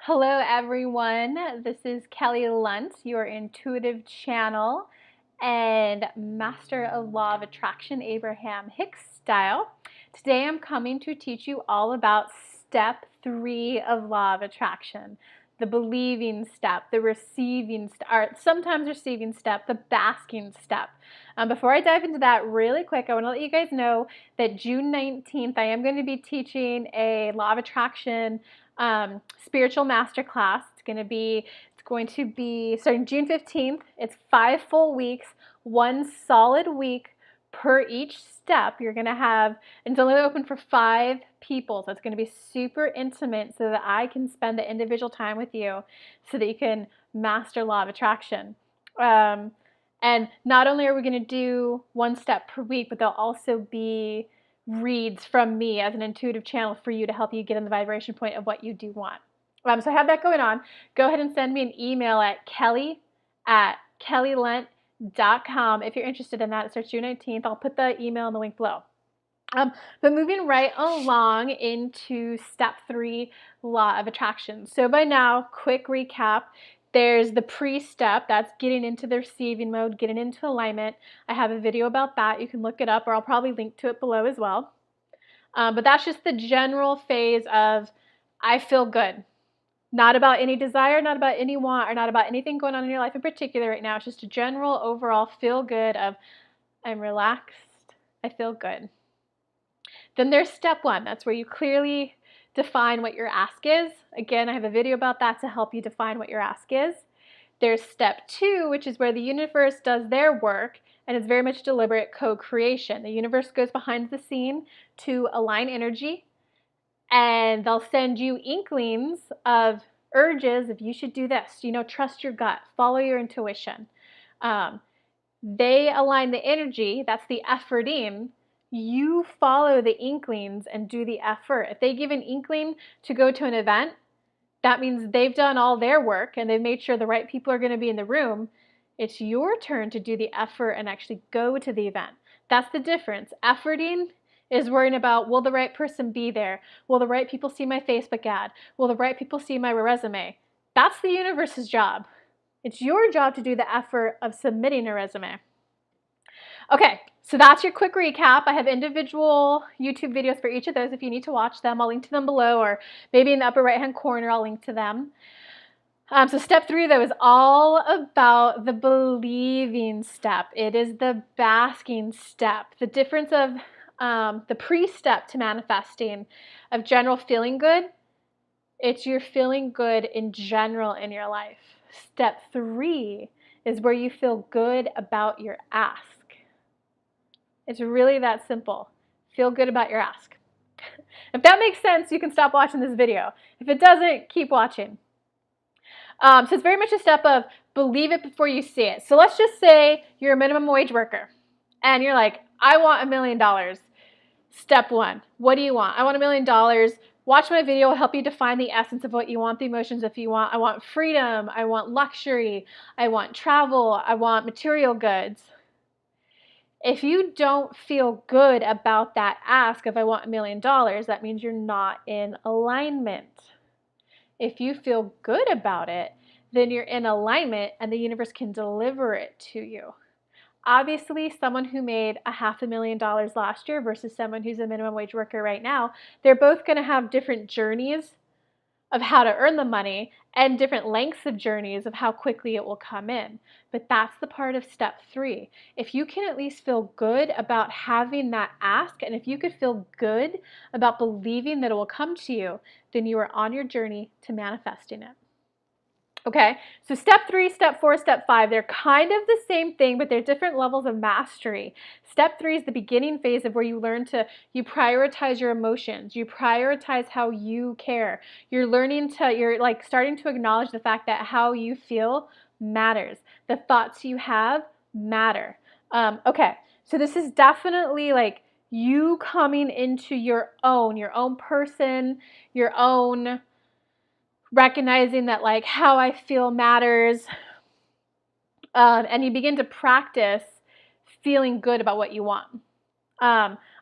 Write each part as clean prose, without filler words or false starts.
Hello everyone, this is Kelly Lunt, your intuitive channel and master of law of attraction, Abraham Hicks style. Today I'm coming to teach you all about step 3 of law of attraction. The believing step, the receiving step, or sometimes receiving step, the basking step. Before I dive into that really quick, I want to let you guys know that June 19th I am going to be teaching a law of attraction spiritual masterclass. It's going to be starting June 15th. It's 5 full weeks, 1 solid week per each step. You're going to have, and it's only open for 5 people, so it's going to be super intimate so that I can spend the individual time with you so that you can master law of attraction. And not only are we going to do 1 step per week, but there'll also be reads from me as an intuitive channel for you to help you get in the vibration point of what you do want. So I have that going on. Go ahead and send me an email at kelly@kellylunt.com if you're interested in that. It starts June 19th. I'll put the email in the link below. But moving right along into step 3, law of attraction. So by now, quick recap. There's the pre-step, that's getting into the receiving mode, getting into alignment. I have a video about that. You can look it up, or I'll probably link to it below as well. But that's just the general phase of I feel good. Not about any desire, not about any want, or not about anything going on in your life in particular right now. It's just a general overall feel good of I'm relaxed, I feel good. Then there's step 1. That's where you clearly define what your ask is. Again, I have a video about that to help you define what your ask is. There's step 2, which is where the universe does their work, and it's very much deliberate co-creation. The universe goes behind the scene to align energy, and they'll send you inklings of urges of you should do this. Trust your gut, follow your intuition. They align the energy, that's the efforting. You follow the inklings and do the effort. If they give an inkling to go to an event, that means they've done all their work and they've made sure the right people are going to be in the room. It's your turn to do the effort and actually go to the event. That's the difference. Efforting is worrying about, will the right person be there? Will the right people see my Facebook ad? Will the right people see my resume? That's the universe's job. It's your job to do the effort of submitting a resume. Okay, so that's your quick recap. I have individual YouTube videos for each of those if you need to watch them. I'll link to them below, or maybe in the upper right-hand corner, I'll link to them. So step 3, though, is all about the believing step. It is the basking step. The difference of the pre-step to manifesting of general feeling good, it's you're feeling good in general in your life. Step 3 is where you feel good about your ask. It's really that simple. Feel good about your ask. If that makes sense, you can stop watching this video. If it doesn't, keep watching. So it's very much a step of believe it before you see it. So let's just say you're a minimum wage worker and you're like, I want $1 million. Step 1, what do you want? I want $1 million. Watch my video, it'll help you define the essence of what you want, the emotions if you want. I want freedom, I want luxury, I want travel, I want material goods. If you don't feel good about that ask of I want $1 million, that means you're not in alignment. If you feel good about it, then you're in alignment and the universe can deliver it to you. Obviously, someone who made $500,000 last year versus someone who's a minimum wage worker right now, they're both going to have different journeys of how to earn the money and different lengths of journeys of how quickly it will come in. But that's the part of step 3. If you can at least feel good about having that ask, and if you could feel good about believing that it will come to you, then you are on your journey to manifesting it. Okay, so step 3, step 4, step 5, they're kind of the same thing, but they're different levels of mastery. Step 3 is the beginning phase of where you learn to, you prioritize your emotions, you prioritize how you care. You're like starting to acknowledge the fact that how you feel matters. The thoughts you have matter. Okay, so this is definitely like you coming into your own person, your own recognizing that like how I feel matters, and you begin to practice feeling good about what you want.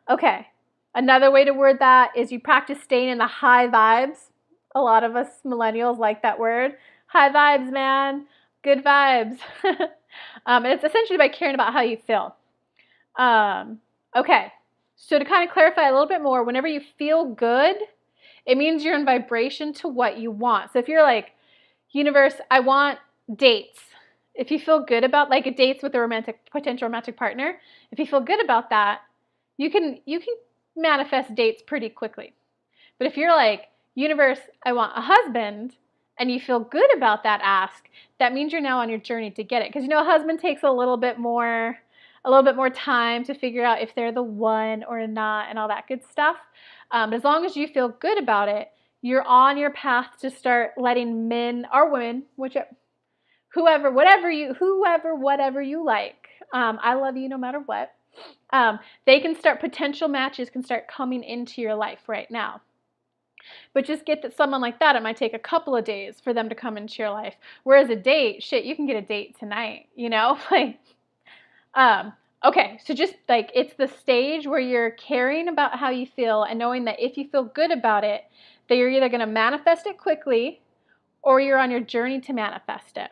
Okay, another way to word that is you practice staying in the high vibes A lot of us millennials like that word. High vibes, man. Good vibes. And it's essentially by caring about how you feel. Okay. So to kind of clarify a little bit more, whenever you feel good, it means you're in vibration to what you want. So if you're like, universe, I want dates. If you feel good about like a dates with a potential romantic partner, if you feel good about that, you can manifest dates pretty quickly. But if you're like, universe, I want a husband, and you feel good about that ask, that means you're now on your journey to get it. Because a husband takes a little bit more time to figure out if they're the one or not and all that good stuff. But as long as you feel good about it, you're on your path to start letting men or women, whoever, whatever you like. I love you no matter what. Potential matches can start coming into your life right now. But just get that someone like that, it might take a couple of days for them to come into your life. Whereas a date, shit, you can get a date tonight, okay, so just like it's the stage where you're caring about how you feel and knowing that if you feel good about it, that you're either going to manifest it quickly or you're on your journey to manifest it.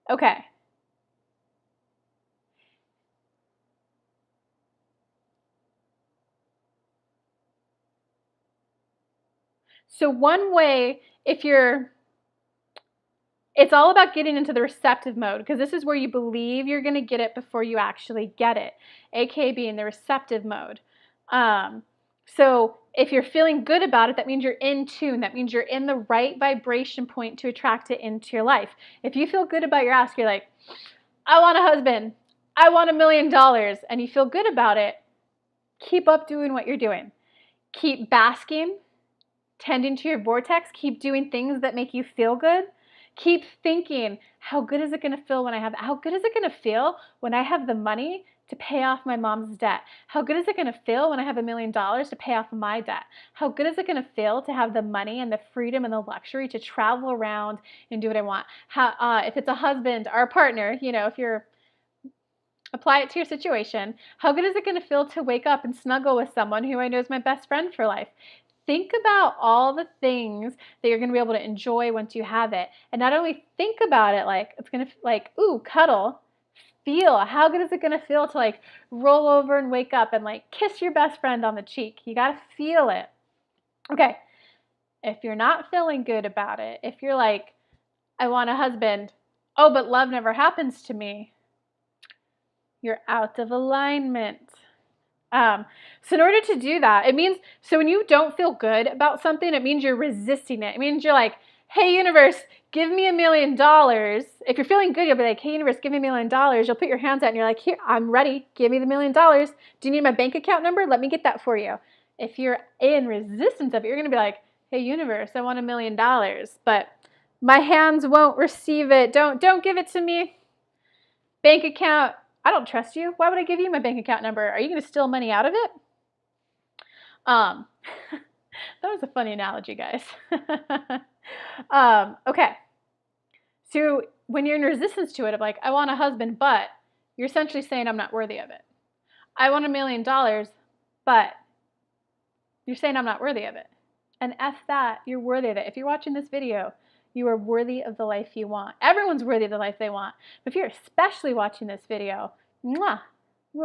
Okay. So one way, it's all about getting into the receptive mode, because this is where you believe you're going to get it before you actually get it, aka being the receptive mode. So if you're feeling good about it, that means you're in tune. That means you're in the right vibration point to attract it into your life. If you feel good about your ask, you're like, I want a husband. I want $1 million. And you feel good about it, keep up doing what you're doing. Keep basking, tending to your vortex. Keep doing things that make you feel good. Keep thinking, how good is it going to feel when I have, how good is it going to feel when I have the money to pay off my mom's debt? How good is it going to feel when I have $1 million to pay off my debt? How good is it going to feel to have the money and the freedom and the luxury to travel around and do what I want? If it's a husband or a partner, if you're apply it to your situation, how good is it going to feel to wake up and snuggle with someone who I know is my best friend for life? Think about all the things that you're going to be able to enjoy once you have it. And not only think about it like it's going to ooh, cuddle. Feel, how good is it going to feel to roll over and wake up and kiss your best friend on the cheek? You got to feel it. Okay. If you're not feeling good about it, if you're like, I want a husband, oh, but love never happens to me, you're out of alignment. So in order to do that, so when you don't feel good about something, it means you're resisting it. It means you're like, hey, universe, give me $1 million. If you're feeling good, you'll be like, hey, universe, give me $1 million. You'll put your hands out and you're like, here, I'm ready. Give me the $1 million. Do you need my bank account number? Let me get that for you. If you're in resistance of it, you're going to be like, hey, universe, I want $1 million, but my hands won't receive it. Don't give it to me. Bank account, I don't trust you. Why would I give you my bank account number? Are you going to steal money out of it? That was a funny analogy, guys. Okay. So when you're in resistance to it, of like, I want a husband, but you're essentially saying I'm not worthy of it. I want $1 million, but you're saying I'm not worthy of it. And F that, you're worthy of it. If you're watching this video, you are worthy of the life you want. Everyone's worthy of the life they want. But if you're especially watching this video, you are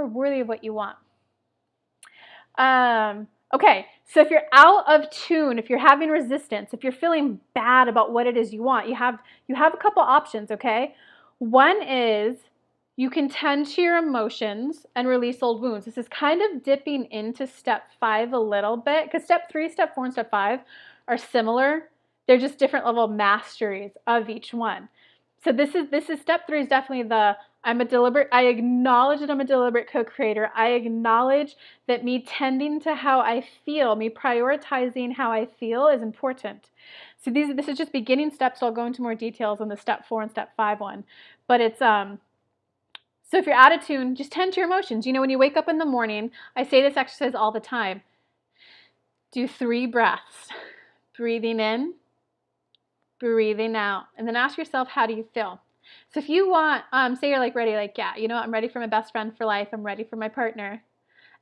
worthy of what you want. Okay, so if you're out of tune, if you're having resistance, if you're feeling bad about what it is you want, you have a couple options, okay? One is you can tend to your emotions and release old wounds. This is kind of dipping into step 5 a little bit, because step 3, step 4, and step 5 are similar. They're just different level masteries of each one. So this is step 3 is definitely I acknowledge that I'm a deliberate co-creator. I acknowledge that me tending to how I feel, me prioritizing how I feel is important. So this is just beginning steps, so I'll go into more details on the step 4 and step 5 one. But it's, so if you're out of tune, just tend to your emotions. When you wake up in the morning, I say this exercise all the time. Do 3 breaths. Breathing in, breathing out, and then ask yourself, how do you feel? So if you want, say you're ready, yeah, I'm ready for my best friend for life, I'm ready for my partner,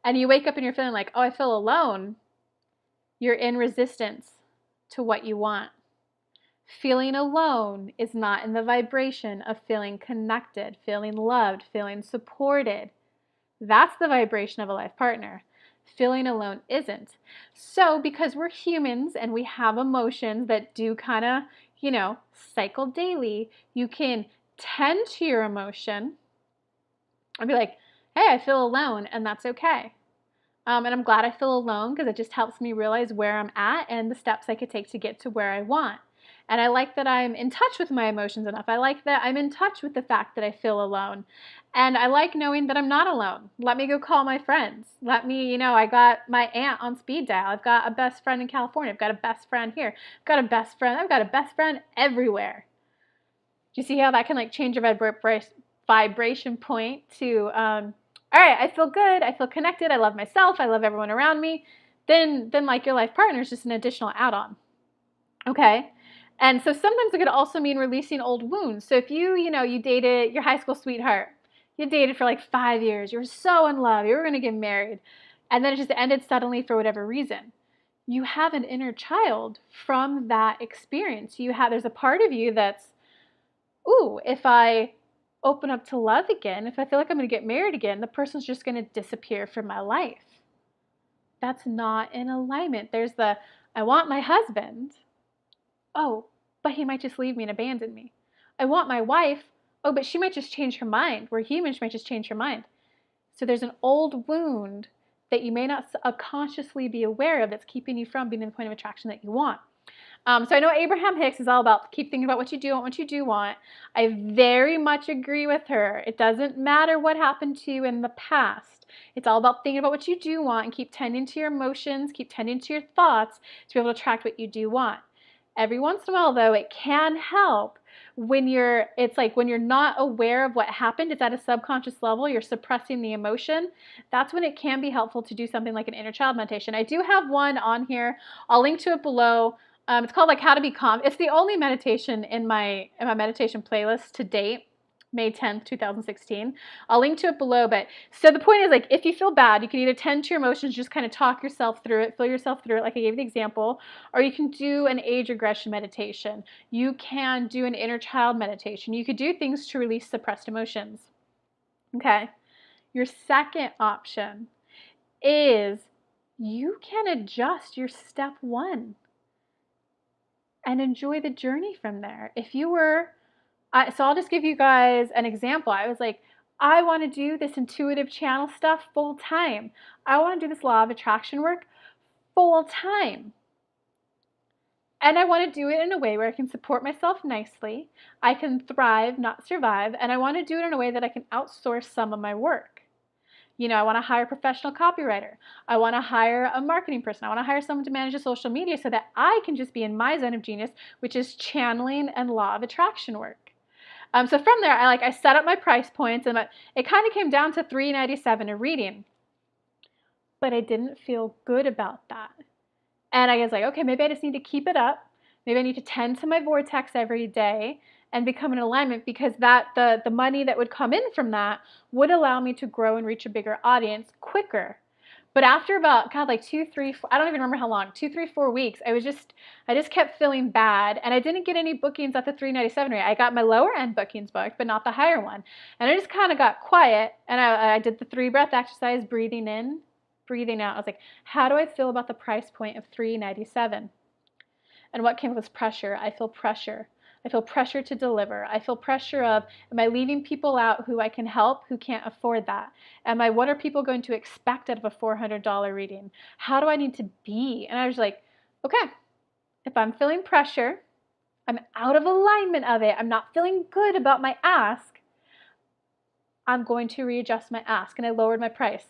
and you wake up and you're feeling like, oh, I feel alone, You're in resistance to what you want. Feeling alone is not in the vibration of feeling connected, feeling loved, feeling supported. That's the vibration of a life partner. Feeling alone isn't. So because we're humans and we have emotions that do kind of, cycle daily, you can tend to your emotion and be like, hey, I feel alone, and that's okay. And I'm glad I feel alone because it just helps me realize where I'm at and the steps I could take to get to where I want. And I like that I'm in touch with my emotions enough. I like that I'm in touch with the fact that I feel alone. And I like knowing that I'm not alone. Let me go call my friends. Let me, I got my aunt on speed dial. I've got a best friend in California. I've got a best friend here. I've got a best friend everywhere. Do you see how that can change your vibration point to, all right, I feel good, I feel connected, I love myself, I love everyone around me, then your life partner is just an additional add-on, okay? And so sometimes it could also mean releasing old wounds. So if you dated your high school sweetheart, you dated for 5 years, you were so in love, you were going to get married, and then it just ended suddenly for whatever reason. You have an inner child from that experience. There's a part of you that's, ooh, if I open up to love again, if I feel like I'm going to get married again, the person's just going to disappear from my life. That's not in alignment. There's I want my husband. Oh, but he might just leave me and abandon me. I want my wife. Oh, but she might just change her mind. We're human, she might just change her mind. So there's an old wound that you may not consciously be aware of that's keeping you from being in the point of attraction that you want. So I know Abraham Hicks is all about keep thinking about what you do want. I very much agree with her. It doesn't matter what happened to you in the past. It's all about thinking about what you do want and keep tending to your emotions, keep tending to your thoughts to be able to attract what you do want. Every once in a while, though, it can help when you're not aware of what happened. It's at a subconscious level. You're suppressing the emotion. That's when it can be helpful to do something like an inner child meditation. I do have one on here. I'll link to it below. It's called How to Be Calm. It's the only meditation in my meditation playlist to date, May 10th, 2016. I'll link to it below. But so the point is, if you feel bad, you can either tend to your emotions, just kind of talk yourself through it, feel yourself through it, like I gave the example, or you can do an age regression meditation. You can do an inner child meditation. You could do things to release suppressed emotions. Okay. Your second option is you can adjust your step one and enjoy the journey from there. If you were, so I'll just give you guys an example. I was like, I want to do this intuitive channel stuff full time. I want to do this law of attraction work full time. And I want to do it in a way where I can support myself nicely. I can thrive, not survive. And I want to do it in a way that I can outsource some of my work. I want to hire a professional copywriter. I want to hire a marketing person. I want to hire someone to manage the social media so that I can just be in my zone of genius, which is channeling and law of attraction work. So from there, I set up my price points, and it kind of came down to $397 a reading. But I didn't feel good about that. And I was like, okay, maybe I just need to keep it up. Maybe I need to tend to my vortex every day and become in alignment, because the money that would come in from that would allow me to grow and reach a bigger audience quicker. But after about 2, 3, 4, I don't even remember how long, 2, 3, 4 weeks, I just kept feeling bad, and I didn't get any bookings at the $397 rate. I got my lower end bookings booked, but not the higher one. And I just kind of got quiet, and I did the 3 breath exercise, breathing in, breathing out. I was like, how do I feel about the price point of $397? And what came up was pressure. I feel pressure. I feel pressure to deliver. I feel pressure of, am I leaving people out who I can help who can't afford that? What are people going to expect out of a $400 reading? How do I need to be? And I was like, okay, if I'm feeling pressure, I'm out of alignment of it, I'm not feeling good about my ask, I'm going to readjust my ask. And I lowered my price.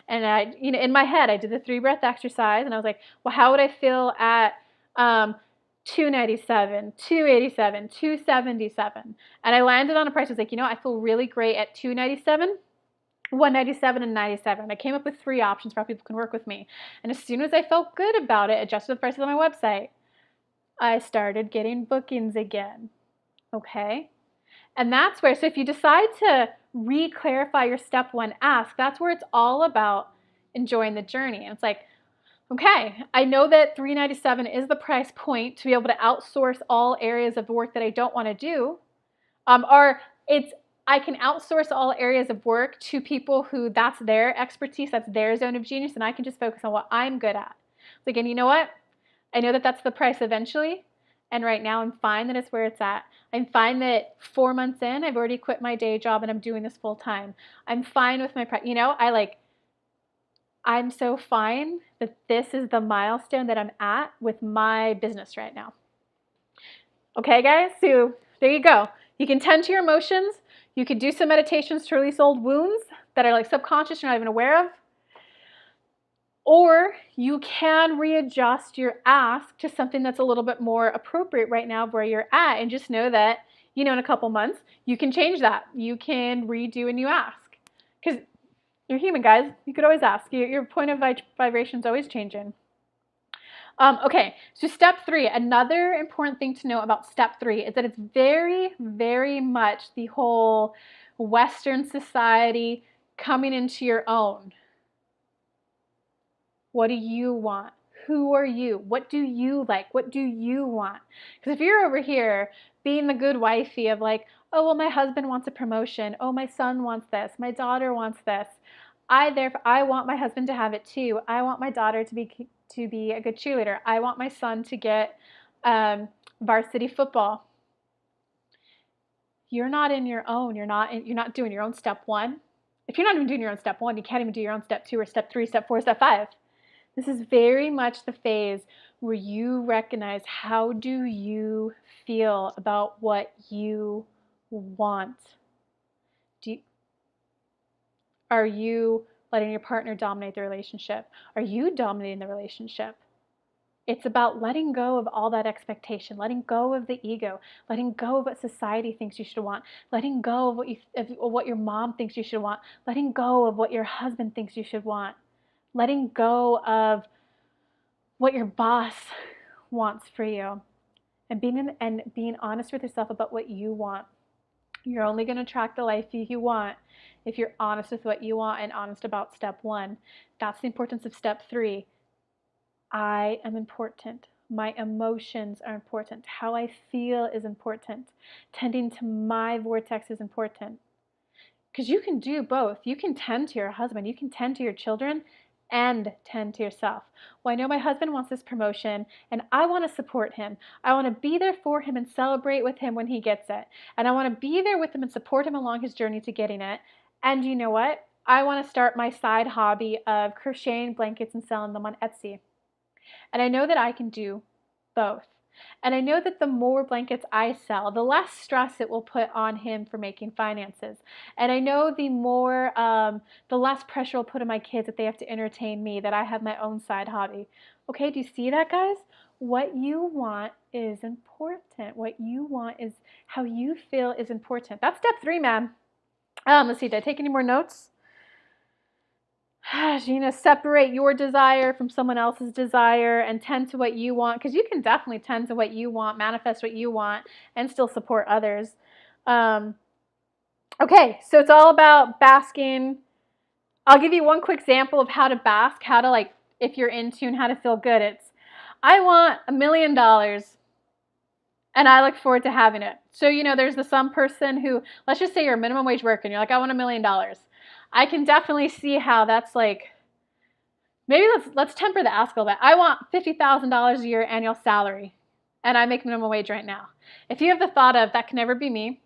And in my head, I did the 3 breath exercise, and I was like, well, how would I feel at $297, $287, $277, and I landed on a price. I was like, I feel really great at $297, $197, and $97. I came up with 3 options for how people can work with me. And as soon as I felt good about it, adjusted the prices on my website, I started getting bookings again. Okay? And that's where, so if you decide to re-clarify your step one ask, that's where it's all about enjoying the journey. And it's like, Okay, I know that $397 is the price point to be able to outsource all areas of work that I don't want to do. Or I can outsource all areas of work to people who that's their expertise, that's their zone of genius, and I can just focus on what I'm good at. So again, you know what? I know that that's the price eventually, and right now I'm fine that it's where it's at. I'm fine that 4 months in, I've already quit my day job and I'm doing this full time. I'm fine with my, I'm so fine that this is the milestone that I'm at with my business right now. Okay, guys? So there you go. You can tend to your emotions. You could do some meditations to release old wounds that are like subconscious you're not even aware of. Or you can readjust your ask to something that's a little bit more appropriate right now where you're at, and just know that, in a couple months, you can change that. You can redo a new ask. Because you're human, guys. You could always ask. Your point of vibration is always changing. Okay, so step 3, another important thing to know about step 3 is that it's very, very much the whole Western society coming into your own. What do you want? Who are you? What do you like? What do you want? Because if you're over here being the good wifey of like, oh, well, my husband wants a promotion. Oh, my son wants this. My daughter wants this. I want my husband to have it too. I want my daughter to be a good cheerleader. I want my son to get varsity football. You're not in your own. You're not doing your own step 1. If you're not even doing your own step 1, you can't even do your own step 2 or step 3, step 4, step 5. This is very much the phase where you recognize, how do you feel about what you want? Are you letting your partner dominate the relationship? Are you dominating the relationship? It's about letting go of all that expectation, letting go of the ego, letting go of what society thinks you should want, letting go of what your mom thinks you should want, letting go of what your husband thinks you should want, letting go of what your boss wants for you, and being honest with yourself about what you want. You're only going to attract the life you want if you're honest with what you want and honest about step 1. That's the importance of step 3. I am important. My emotions are important. How I feel is important. Tending to my vortex is important. Because you can do both. You can tend to your husband. You can tend to your children and tend to yourself. Well, I know my husband wants this promotion and I want to support him. I want to be there for him and celebrate with him when he gets it. And I want to be there with him and support him along his journey to getting it. And you know what? I want to start my side hobby of crocheting blankets and selling them on Etsy. And I know that I can do both. And I know that the more blankets I sell, the less stress it will put on him for making finances. And I know the less pressure will put on my kids that they have to entertain me, that I have my own side hobby. Okay, do you see that, guys? What you want is important. What you want is how you feel is important. That's step 3, man. Let's see, did I take any more notes? Separate your desire from someone else's desire and tend to what you want, because you can definitely tend to what you want, manifest what you want, and still support others. Okay, so it's all about basking. I'll give you one quick example of how to bask, how to, like, if you're in tune, how to feel good. It's, I want $1 million and I look forward to having it. So, there's some person who, let's just say you're a minimum wage worker and you're like, I want $1 million. I can definitely see how that's like, maybe let's temper the ask a little bit. I want $50,000 a year annual salary, and I make minimum wage right now. If you have the thought of, that can never be me,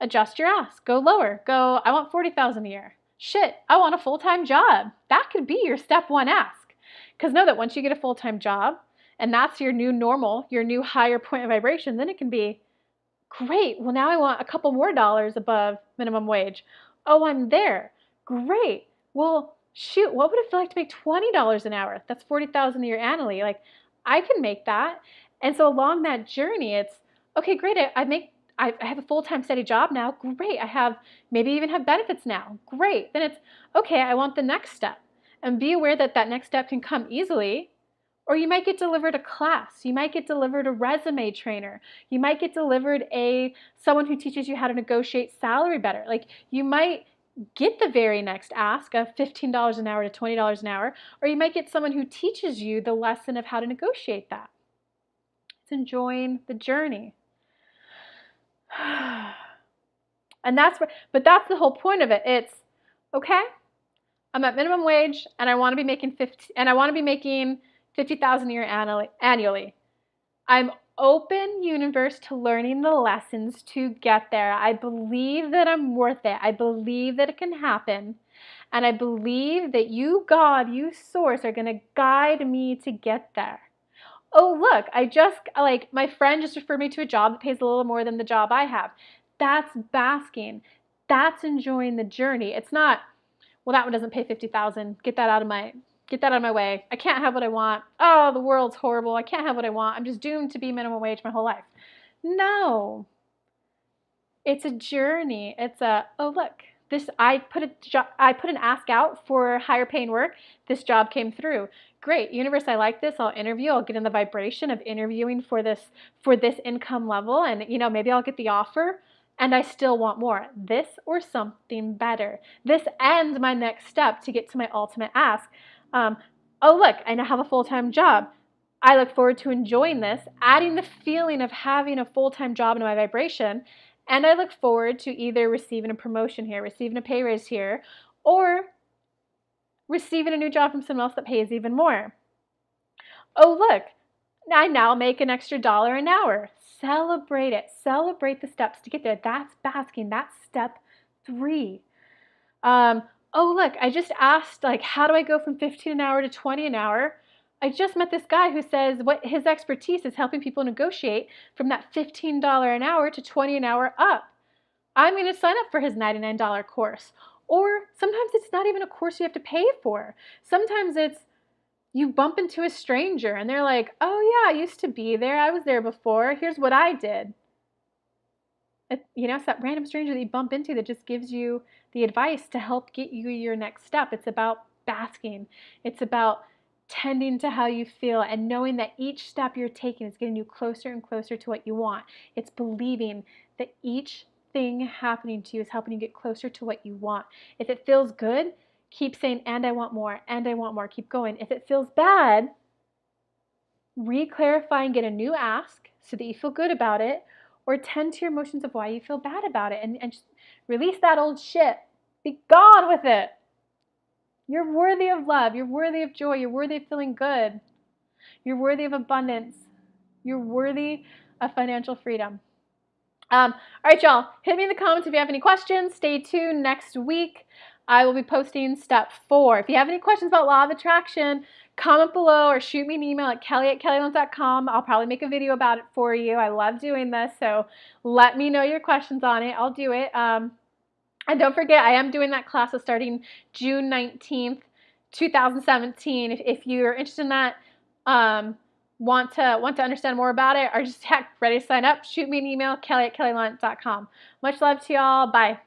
adjust your ask. Go lower. Go, I want $40,000 a year. Shit, I want a full-time job. That could be your step 1 ask. Because know that once you get a full-time job, and that's your new normal, your new higher point of vibration, then it can be, great, well, now I want a couple more dollars above minimum wage. Oh, I'm there. Great. Well, shoot, what would it feel like to make $20 an hour? That's $40,000 a year annually. Like, I can make that. And so along that journey, it's, okay, great. I have a full-time steady job now. Great. Maybe even have benefits now. Great. Then it's, okay, I want the next step. And be aware that that next step can come easily, or you might get delivered a class. You might get delivered a resume trainer. You might get delivered someone who teaches you how to negotiate salary better. Like, you might get the very next ask of $15 an hour to $20 an hour, or you might get someone who teaches you the lesson of how to negotiate that. It's enjoying the journey. And that's the whole point of it. It's okay, I'm at minimum wage and I want to be making 50,000 a year annually. I'm open universe to learning the lessons to get there. I believe that I'm worth it. I believe that it can happen. And I believe that you, God, you source, are going to guide me to get there. Oh, look, my friend just referred me to a job that pays a little more than the job I have. That's basking. That's enjoying the journey. It's not, well, that one doesn't pay 50,000. Get that out of my way. I can't have what I want. Oh, the world's horrible. I can't have what I want. I'm just doomed to be minimum wage my whole life. No. It's a journey. It's oh, look, I put an ask out for higher paying work. This job came through. Great. Universe, I like this. I'll interview. I'll get in the vibration of interviewing for this income level, and maybe I'll get the offer. And I still want more. This or something better. This and my next step to get to my ultimate ask. Oh, look, I now have a full-time job. I look forward to enjoying this, adding the feeling of having a full-time job into my vibration. And I look forward to either receiving a promotion here, receiving a pay raise here, or receiving a new job from someone else that pays even more. Oh, look, I now make an extra $1 an hour. Celebrate it. Celebrate the steps to get there. That's basking. That's step 3. Oh, look, I just asked, how do I go from 15 an hour to 20 an hour? I just met this guy who says what his expertise is helping people negotiate from that $15 an hour to 20 an hour up. I'm going to sign up for his $99 course. Or sometimes it's not even a course you have to pay for. Sometimes it's you bump into a stranger and they're like, oh yeah, I used to be there. I was there before. Here's what I did. It's that random stranger that you bump into that just gives you the advice to help get you your next step. It's about basking. It's about tending to how you feel and knowing that each step you're taking is getting you closer and closer to what you want. It's believing that each thing happening to you is helping you get closer to what you want. If it feels good, keep saying, and I want more, and I want more. Keep going. If it feels bad, re-clarify and get a new ask so that you feel good about it, or tend to your emotions of why you feel bad about it and just release that old shit. Be gone with it. You're worthy of love. You're worthy of joy. You're worthy of feeling good. You're worthy of abundance. You're worthy of financial freedom. All right, y'all. Hit me in the comments if you have any questions. Stay tuned next week. I will be posting step 4. If you have any questions about law of attraction, comment below or shoot me an email at kelly@kellylunt.com. I'll probably make a video about it for you. I love doing this, so let me know your questions on it. I'll do it. And don't forget, I am doing that class starting June 19th, 2017. If you're interested in that, want to understand more about it, or just ready to sign up, shoot me an email, kelly@kellylunt.com. Much love to y'all. Bye.